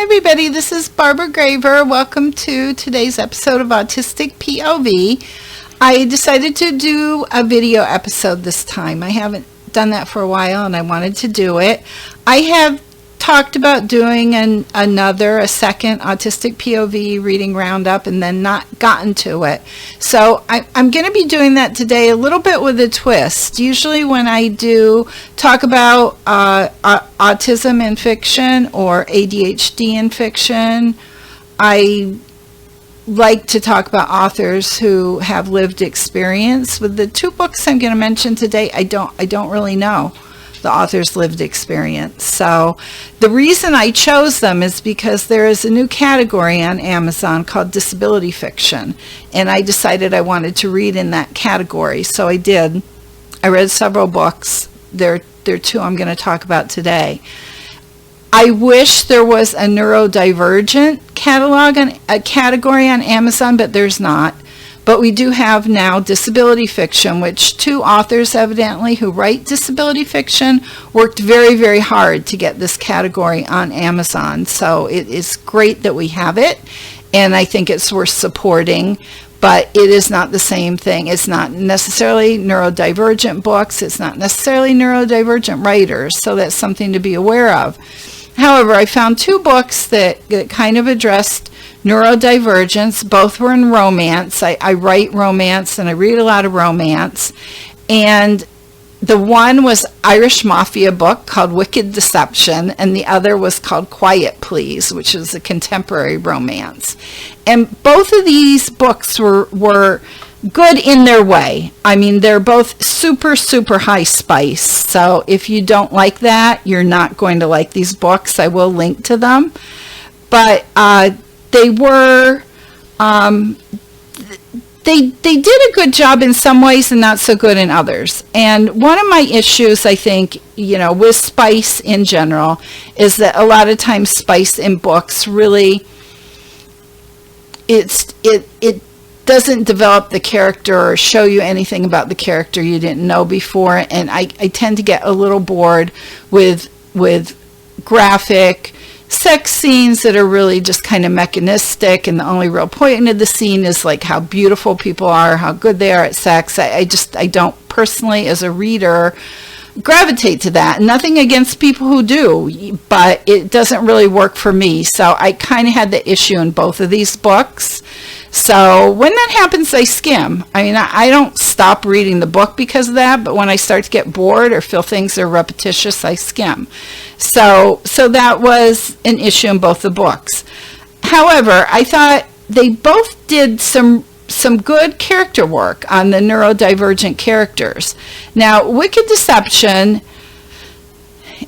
Everybody, this is Barbara Graver. Welcome to today's episode of Autistic POV. I decided to do a video episode this time. I haven't done that for a while and I wanted to do it. I have talked about doing a second Autistic POV reading Roundup and then not gotten to it. So I'm going to be doing that today a little bit with a twist. Usually when I do talk about autism in fiction or ADHD in fiction, I like to talk about authors who have lived experience. With the two books I'm going to mention today, I don't really know the author's lived experience. So the reason I chose them is because there is a new category on Amazon called disability fiction, and I decided I wanted to read in that category. So I did. I read several books. There are two I'm going to talk about today. I wish there was a neurodivergent category on Amazon, but there's not. But we do have now disability fiction, which two authors evidently who write disability fiction worked very, very hard to get this category on Amazon. So it is great that we have it, and I think it's worth supporting. But it is not the same thing. It's not necessarily neurodivergent books. It's not necessarily neurodivergent writers. So that's something to be aware of. However, I found two books that kind of addressed neurodivergence. Both were in romance. I write romance and I read a lot of romance. And the one was Irish Mafia book called Wicked Deception, and the other was called Quiet Please, which is a contemporary romance. And both of these books were good in their way. I mean, they're both super, super high spice. So if you don't like that, you're not going to like these books. I will link to them. But they were, they did a good job in some ways and not so good in others. And one of my issues, I think, with spice in general, is that a lot of times spice in books really, it doesn't develop the character or show you anything about the character you didn't know before. And I tend to get a little bored with graphic sex scenes that are really just kind of mechanistic, and the only real point of the scene is like how beautiful people are, how good they are at sex. I don't personally, as a reader, gravitate to that. Nothing against people who do, but it doesn't really work for me. So I kind of had the issue in both of these books. So when that happens, I skim. I mean, I don't stop reading the book because of that, but when I start to get bored or feel things are repetitious, I skim. So that was an issue in both the books. However, I thought they both did some good character work on the neurodivergent characters. Now, Wicked Deception,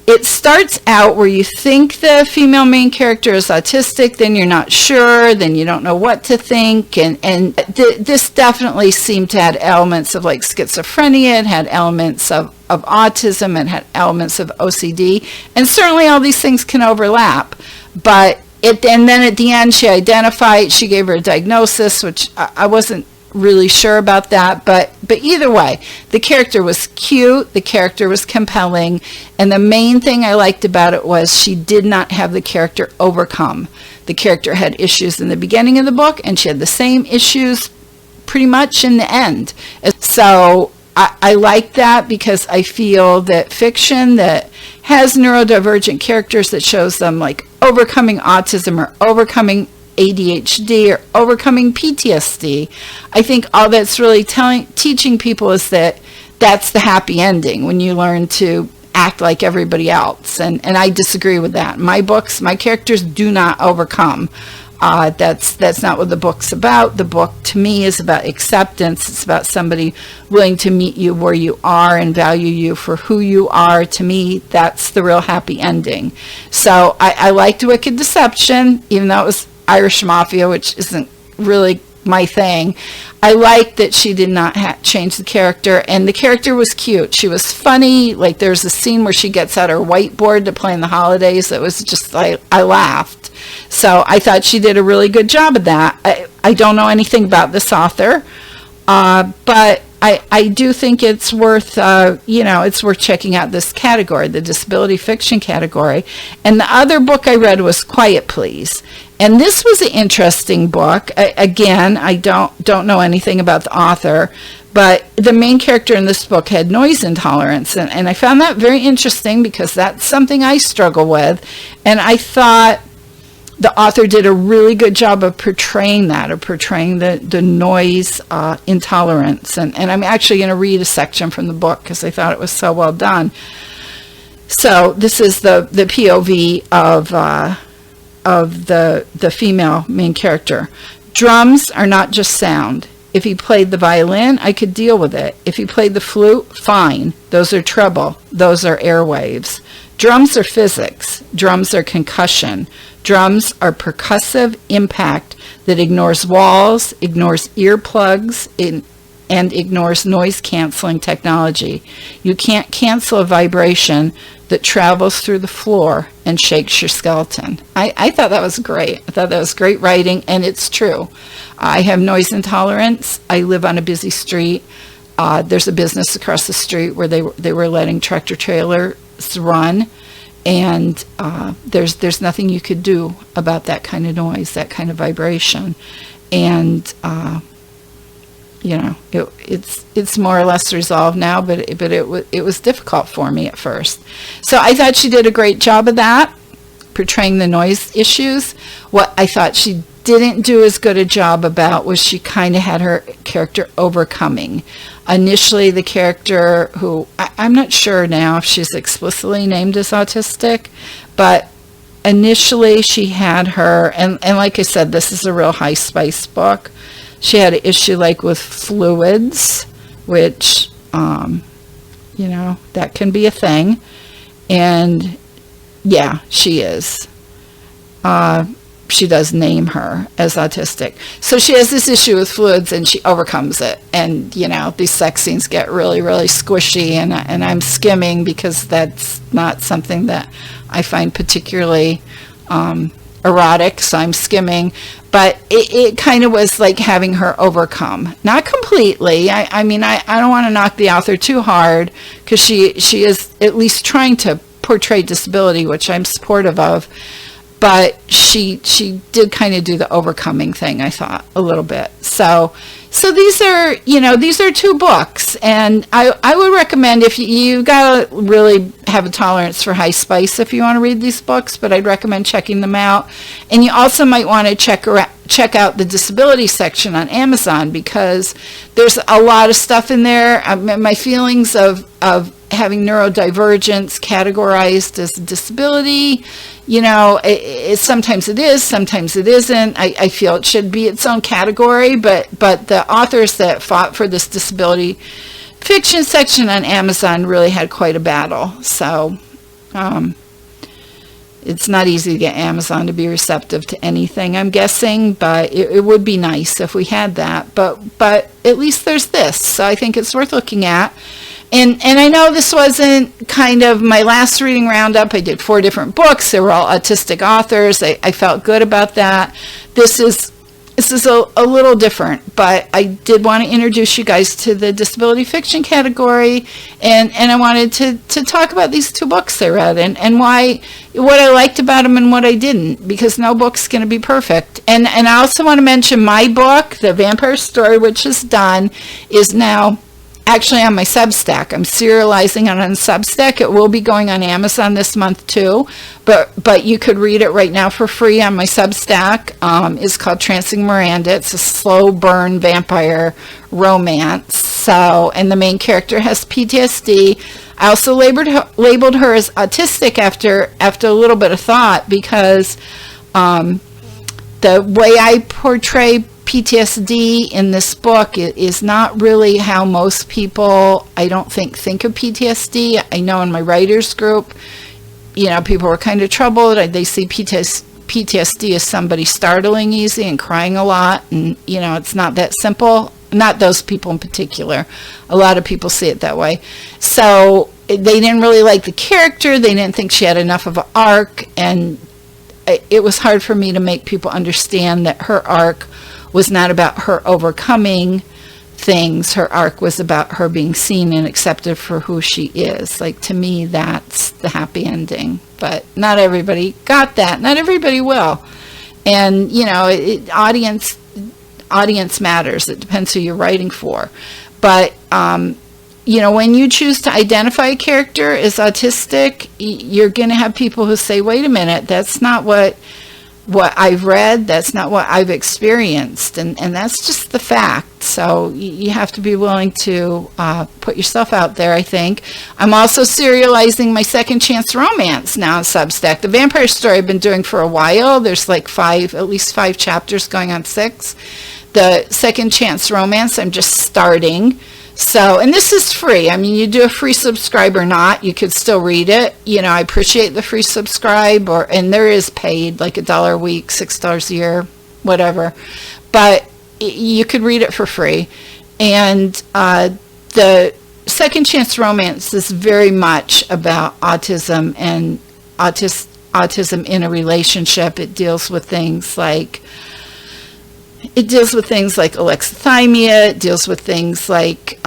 it starts out where you think the female main character is autistic, then you're not sure, then you don't know what to think, and this definitely seemed to have elements of like schizophrenia, it had elements of autism, it had elements of OCD, and certainly all these things can overlap, but and then at the end she identified, she gave her a diagnosis, which I wasn't really sure about that, but either way, the character was cute, the character was compelling, and the main thing I liked about it was she did not have the character overcome. The character had issues in the beginning of the book, and she had the same issues pretty much in the end. So I like that because I feel that fiction that has neurodivergent characters that shows them like overcoming autism or overcoming ADHD or overcoming PTSD, I think all that's really teaching people is that that's the happy ending when you learn to act like everybody else, and I disagree with that. My books, my characters do not overcome. That's not what the book's about. The book to me is about acceptance. It's about somebody willing to meet you where you are and value you for who you are. To me, that's the real happy ending. So I liked Wicked Deception, even though it was Irish Mafia, which isn't really my thing. I liked that she did not change the character, and the character was cute. She was funny. Like there's a scene where she gets out her whiteboard to play in the holidays that was just like, I laughed. So I thought she did a really good job of that. I don't know anything about this author, but I do think it's worth, it's worth checking out this category, the disability fiction category. And the other book I read was Quiet Please. And this was an interesting book. Again, I don't know anything about the author, but the main character in this book had noise intolerance. And I found that very interesting because that's something I struggle with. And I thought the author did a really good job of portraying the noise intolerance. And I'm actually going to read a section from the book because I thought it was so well done. So this is the POV of the female main character. Drums are not just sound. If he played the violin, I could deal with it. If he played the flute, fine. Those are treble. Those are airwaves. Drums are physics. Drums are concussion. Drums are percussive impact that ignores walls, ignores earplugs, and ignores noise-canceling technology. You can't cancel a vibration that travels through the floor and shakes your skeleton. I thought that was great. I thought that was great writing, and it's true. I have noise intolerance. I live on a busy street. There's a business across the street where they were letting tractor trailers run, and there's nothing you could do about that kind of noise, that kind of vibration. And it's more or less resolved now, but it was difficult for me at first. So I thought she did a great job of that, portraying the noise issues. What I thought she didn't do as good a job about was she kind of had her character overcoming. Initially, the character, who I'm not sure now if she's explicitly named as autistic, but initially she had her, and like I said, this is a real high spice book. She had an issue like with fluids, which, that can be a thing. And yeah, she is. She does name her as autistic. So she has this issue with fluids and she overcomes it. And, these sex scenes get really, really squishy, and I'm skimming because that's not something that I find particularly erotic, so I'm skimming. But it kind of was like having her overcome. Not completely. I mean, I don't want to knock the author too hard, because she is at least trying to portray disability, which I'm supportive of. But she did kind of do the overcoming thing, I thought, a little bit. So these are two books, and I would recommend, if you got to really have a tolerance for high spice if you want to read these books, but I'd recommend checking them out. And you also might want to check out the disability section on Amazon, because there's a lot of stuff in there. My feelings of having neurodivergence categorized as a disability, sometimes it is, sometimes it isn't. I feel it should be its own category, but the authors that fought for this disability fiction section on Amazon really had quite a battle. So it's not easy to get Amazon to be receptive to anything, I'm guessing, but it would be nice if we had that. But at least there's this, so I think it's worth looking at. And I know this wasn't kind of my last reading roundup. I did 4 different books. They were all autistic authors. I felt good about that. This is a little different, but I did want to introduce you guys to the disability fiction category, and I wanted to talk about these 2 books I read, and what I liked about them and what I didn't, because no book's going to be perfect. And I also want to mention my book, The Vampire Story, which is done, is now actually on my Substack. I'm serializing it on Substack. It will be going on Amazon this month too, but you could read it right now for free on my Substack. It's called Trancing Miranda. It's a slow burn vampire romance. So, and the main character has PTSD. I also labeled her as autistic after a little bit of thought, because the way I portray PTSD in this book is not really how most people, I don't think of PTSD. I know in my writers group, people were kind of troubled. They see PTSD as somebody startling easy and crying a lot, and it's not that simple. Not those people in particular. A lot of people see it that way. So they didn't really like the character. They didn't think she had enough of an arc, and it was hard for me to make people understand that her arc was not about her overcoming things. Her arc was about her being seen and accepted for who she is. Like, to me, that's the happy ending. But not everybody got that. Not everybody will. And, you know, audience matters. It depends who you're writing for. But, you know, when you choose to identify a character as autistic, you're going to have people who say, wait a minute, that's not what I've read, that's not what I've experienced, and that's just the fact. So you have to be willing to put yourself out there, I think. I'm also serializing my second chance romance now on Substack. The vampire story I've been doing for a while. There's like at least 5 chapters going on 6. The second chance romance I'm just starting. So, and this is free. I mean, you do a free subscribe or not, you could still read it. You know, I appreciate the free subscribe, and there is paid, like $1 a week, $6 a year, whatever. But you could read it for free. And the second chance romance is very much about autism and autism in a relationship. It deals with things like alexithymia. It deals with things like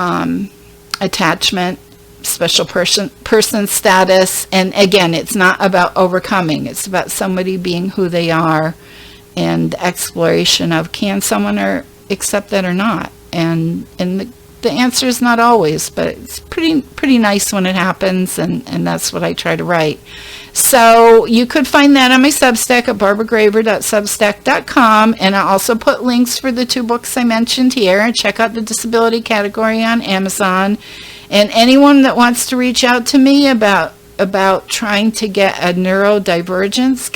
attachment, special person status. And again, it's not about overcoming. It's about somebody being who they are, and the exploration of, can someone accept that or not? And the answer is not always, but it's pretty nice when it happens, and that's what I try to write. So you could find that on my Substack at barbaragraver.substack.com, and I also put links for the 2 books I mentioned here, and check out the disability category on Amazon. And anyone that wants to reach out to me about trying to get a neurodivergence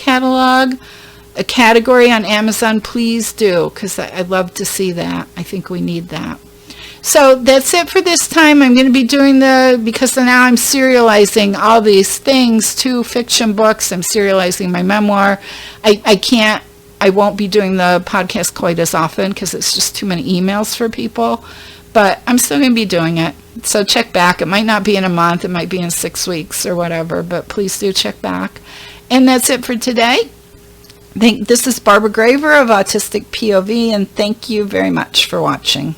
a category on Amazon, please do, because I'd love to see that. I think we need that. So that's it for this time. I'm going to be doing because now I'm serializing all these things, 2 fiction books. I'm serializing my memoir. I won't be doing the podcast quite as often because it's just too many emails for people, but I'm still going to be doing it. So check back. It might not be in a month. It might be in 6 weeks or whatever, but please do check back. And that's it for today. This is Barbara Graver of Autistic POV, and thank you very much for watching.